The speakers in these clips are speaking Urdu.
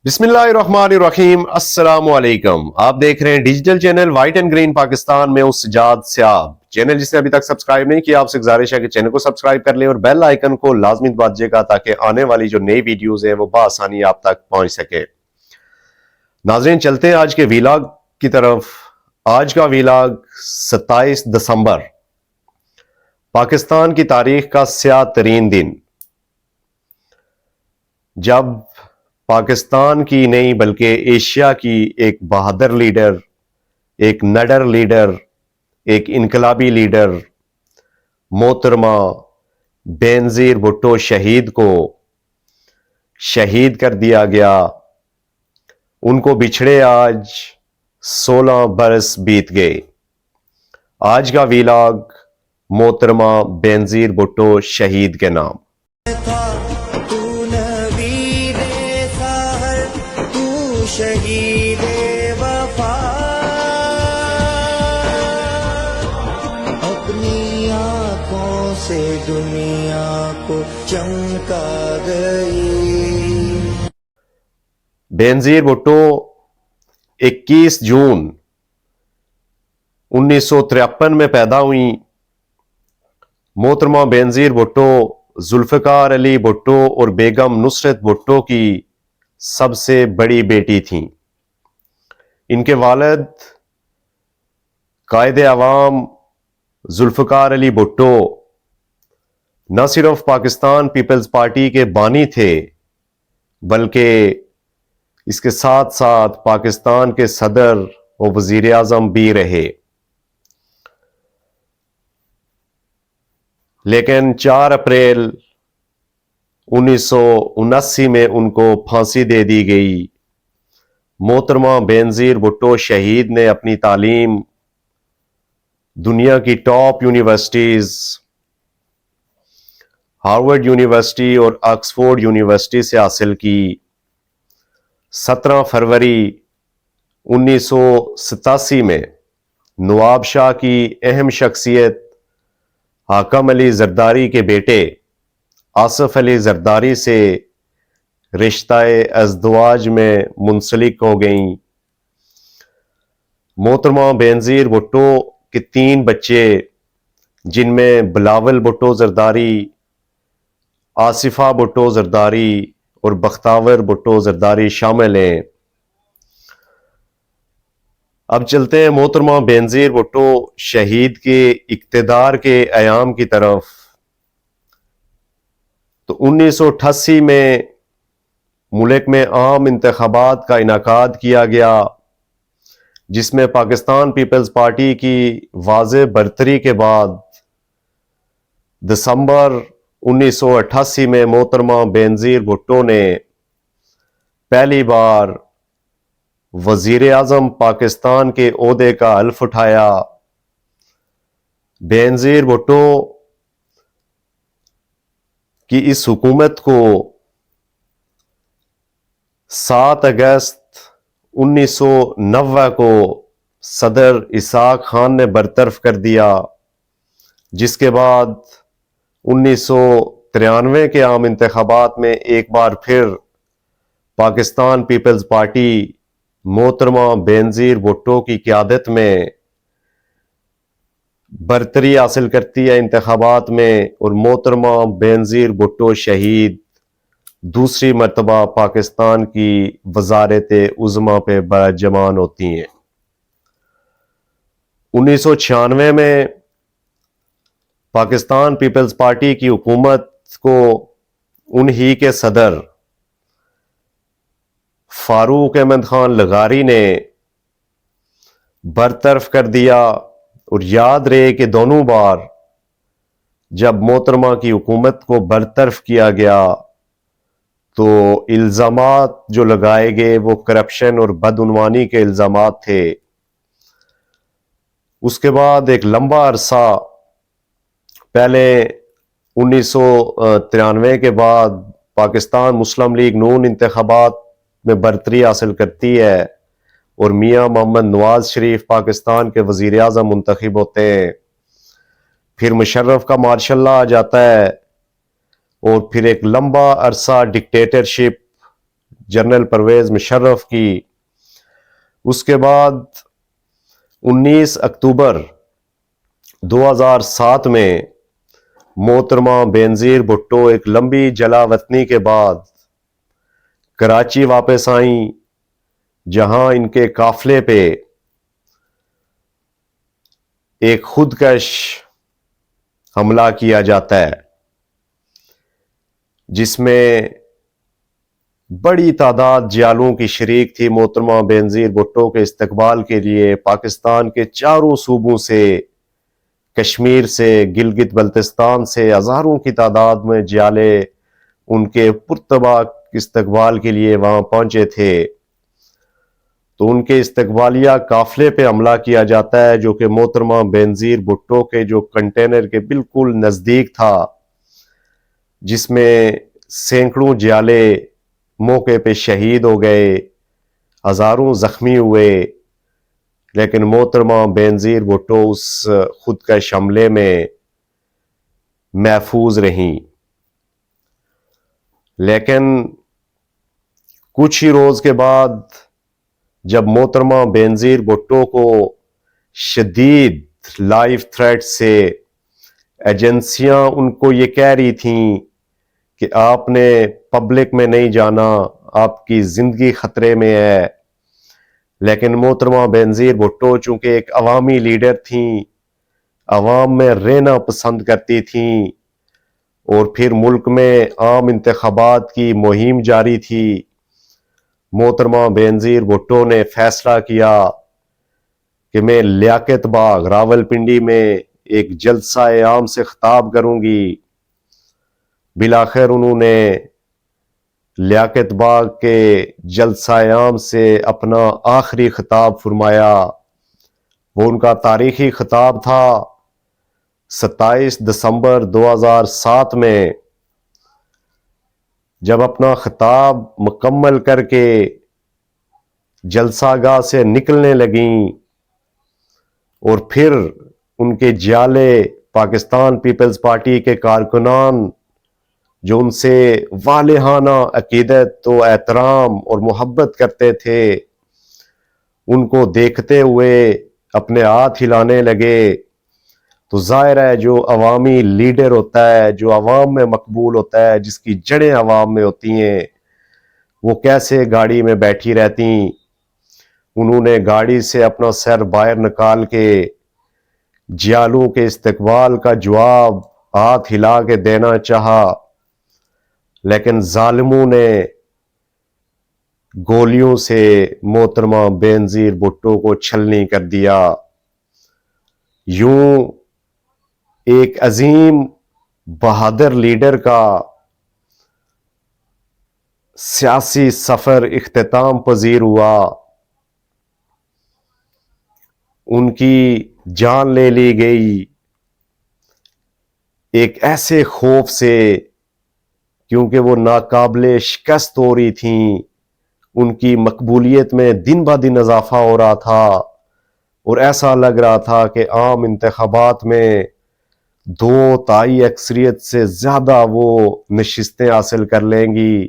بسم اللہ الرحمن الرحیم، السلام علیکم۔ آپ دیکھ رہے ہیں digital channel white and green Pakistan میں سجاد سیاب۔ چینل جس نے ابھی تک سبسکرائب نہیں کیا، آپ سے گزارش ہے کہ چینل کو سبسکرائب کر لیں اور بیل آئیکن کو لازمی دبا دیجیے گا تاکہ آنے والی جو نئی ویڈیوز ہیں وہ بآسانی آپ تک پہنچ سکے۔ ناظرین، چلتے ہیں آج کے ویلاگ کی طرف۔ آج کا ویلاگ 27 دسمبر، پاکستان کی تاریخ کا سیاہ ترین دن، جب پاکستان کی نہیں بلکہ ایشیا کی ایک بہادر لیڈر، ایک نڈر لیڈر، ایک انقلابی لیڈر محترمہ بینظیر بھٹو شہید کو شہید کر دیا گیا۔ ان کو بچھڑے آج 16 برس بیت گئے۔ آج کا ویلاگ محترمہ بینظیر بھٹو شہید کے نام۔ شہید وفا اپنی آنکھوں سے دنیا کو چمکا گئی۔ بینظیر بھٹو 21 جون 1953 میں پیدا ہوئی۔ محترمہ بینظیر بھٹو ذوالفقار علی بھٹو اور بیگم نصرت بھٹو کی سب سے بڑی بیٹی تھیں۔ ان کے والد قائد عوام ذوالفقار علی بھٹو نہ صرف پاکستان پیپلز پارٹی کے بانی تھے بلکہ اس کے ساتھ ساتھ پاکستان کے صدر و وزیر اعظم بھی رہے۔ لیکن 4 اپریل 1979 میں ان کو پھانسی دے دی گئی۔ محترمہ بینظیر بھٹو شہید نے اپنی تعلیم دنیا کی ٹاپ یونیورسٹیز ہارورڈ یونیورسٹی اور آکسفورڈ یونیورسٹی سے حاصل کی۔ 17 فروری 1987 میں نواب شاہ کی اہم شخصیت حاکم علی زرداری کے بیٹے آصف علی زرداری سے رشتہ ازدواج میں منسلک ہو گئیں۔ محترمہ بینظیر بھٹو کے 3 بچے، جن میں بلاول بھٹو زرداری، آصفہ بھٹو زرداری اور بختاور بھٹو زرداری شامل ہیں۔ اب چلتے ہیں محترمہ بینظیر بھٹو شہید کے اقتدار کے ایام کی طرف۔ تو 1988 میں ملک میں عام انتخابات کا انعقاد کیا گیا، جس میں پاکستان پیپلز پارٹی کی واضح برتری کے بعد دسمبر 1988 میں محترمہ بینظیر بھٹو نے پہلی بار وزیر اعظم پاکستان کے عہدے کا حلف اٹھایا۔ بینظیر بھٹو کی اس حکومت کو 7 اگست 1990 کو صدر اسحاق خان نے برطرف کر دیا، جس کے بعد 1993 کے عام انتخابات میں ایک بار پھر پاکستان پیپلز پارٹی محترمہ بینظیر بھٹو کی قیادت میں برتری حاصل کرتی ہے انتخابات میں، اور محترمہ بینظیر بھٹو شہید دوسری مرتبہ پاکستان کی وزارت عظمیٰ پہ برجمان ہوتی ہیں۔ 1996 میں پاکستان پیپلز پارٹی کی حکومت کو انہی کے صدر فاروق احمد خان لغاری نے برطرف کر دیا، اور یاد رہے کہ دونوں بار جب محترمہ کی حکومت کو برطرف کیا گیا تو الزامات جو لگائے گئے وہ کرپشن اور بدعنوانی کے الزامات تھے۔ اس کے بعد ایک لمبا عرصہ، پہلے 1993 کے بعد پاکستان مسلم لیگ نون انتخابات میں برتری حاصل کرتی ہے، اور میاں محمد نواز شریف پاکستان کے وزیر اعظم منتخب ہوتے ہیں۔ پھر مشرف کا مارشل لا آ جاتا ہے، اور پھر ایک لمبا عرصہ ڈکٹیٹرشپ جنرل پرویز مشرف کی. اس کے بعد 19 اکتوبر 2007 میں محترمہ بینظیر بھٹو ایک لمبی جلا وطنی کے بعد کراچی واپس آئیں، جہاں ان کے قافلے پہ ایک خودکش حملہ کیا جاتا ہے، جس میں بڑی تعداد جیالوں کی شریک تھی. محترمہ بینظیر بھٹو کے استقبال کے لیے پاکستان کے چاروں صوبوں سے، کشمیر سے، گلگت بلتستان سے ہزاروں کی تعداد میں جیالے ان کے پرتباہ استقبال کے لیے وہاں پہنچے تھے. تو ان کے استقبالیہ قافلے پہ حملہ کیا جاتا ہے، جو کہ محترمہ بینظیر بھٹو کے جو کنٹینر کے بالکل نزدیک تھا، جس میں سینکڑوں جیالے موقع پہ شہید ہو گئے، ہزاروں زخمی ہوئے، لیکن محترمہ بینظیر بھٹو اس خودکش حملے میں محفوظ رہیں. لیکن کچھ ہی روز کے بعد جب محترمہ بینظیر بھٹو کو شدید لائف تھریٹ سے ایجنسیاں ان کو یہ کہہ رہی تھیں کہ آپ نے پبلک میں نہیں جانا، آپ کی زندگی خطرے میں ہے، لیکن محترمہ بینظیر بھٹو چونکہ ایک عوامی لیڈر تھیں، عوام میں رہنا پسند کرتی تھیں، اور پھر ملک میں عام انتخابات کی مہم جاری تھی. محترمہ بینظیر بھٹو نے فیصلہ کیا کہ میں لیاقت باغ راولپنڈی میں ایک جلسہ عام سے خطاب کروں گی. بالآخر انہوں نے لیاقت باغ کے جلسہ عام سے اپنا آخری خطاب فرمایا. وہ ان کا تاریخی خطاب تھا. 27 دسمبر 2007 میں جب اپنا خطاب مکمل کر کے جلسہ گاہ سے نکلنے لگیں، اور پھر ان کے جیالے پاکستان پیپلز پارٹی کے کارکنان جو ان سے والہانہ عقیدت و احترام اور محبت کرتے تھے، ان کو دیکھتے ہوئے اپنے ہاتھ ہلانے لگے، تو ظاہر ہے جو عوامی لیڈر ہوتا ہے، جو عوام میں مقبول ہوتا ہے، جس کی جڑیں عوام میں ہوتی ہیں، وہ کیسے گاڑی میں بیٹھی رہتی. انہوں نے گاڑی سے اپنا سر باہر نکال کے جیالوں کے استقبال کا جواب ہاتھ ہلا کے دینا چاہا، لیکن ظالموں نے گولیوں سے محترمہ بینظیر بھٹو کو چھلنی کر دیا. یوں ایک عظیم بہادر لیڈر کا سیاسی سفر اختتام پذیر ہوا. ان کی جان لے لی گئی ایک ایسے خوف سے، کیونکہ وہ ناقابل شکست ہو رہی تھیں. ان کی مقبولیت میں دن بہ دن اضافہ ہو رہا تھا، اور ایسا لگ رہا تھا کہ عام انتخابات میں 2/3 اکثریت سے زیادہ وہ نشستیں حاصل کر لیں گی.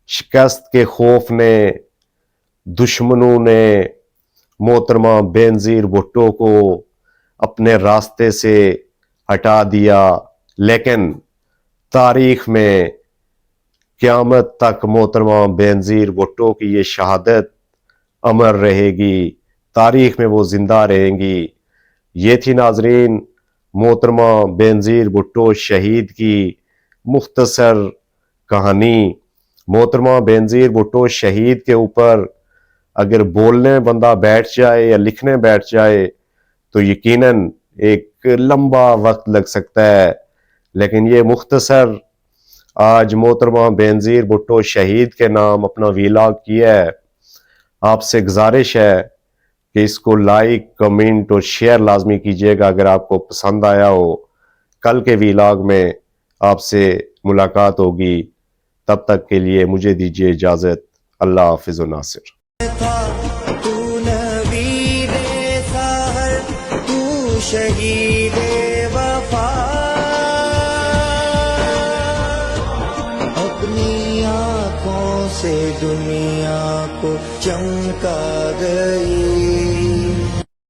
شکست کے خوف نے دشمنوں نے محترمہ بینظیر بھٹو کو اپنے راستے سے ہٹا دیا. لیکن تاریخ میں قیامت تک محترمہ بینظیر بھٹو کی یہ شہادت امر رہے گی، تاریخ میں وہ زندہ رہیں گی. یہ تھی ناظرین محترمہ بینظیر بھٹو شہید کی مختصر کہانی. محترمہ بینظیر بھٹو شہید کے اوپر اگر بولنے بندہ بیٹھ جائے یا لکھنے بیٹھ جائے تو یقیناً ایک لمبا وقت لگ سکتا ہے، لیکن یہ مختصر آج محترمہ بینظیر بھٹو شہید کے نام اپنا ویلاگ کیا ہے. آپ سے گزارش ہے کہ اس کو لائک، کمنٹ اور شیئر لازمی کیجیے گا اگر آپ کو پسند آیا ہو. کل کے ویلاگ میں آپ سے ملاقات ہوگی، تب تک کے لیے مجھے دیجیے اجازت. اللہ حافظ و ناصر. تو نبی ساحر، تو شہید وفا، اپنی آنکھوں سے سے دنیا کو چمکا گئی.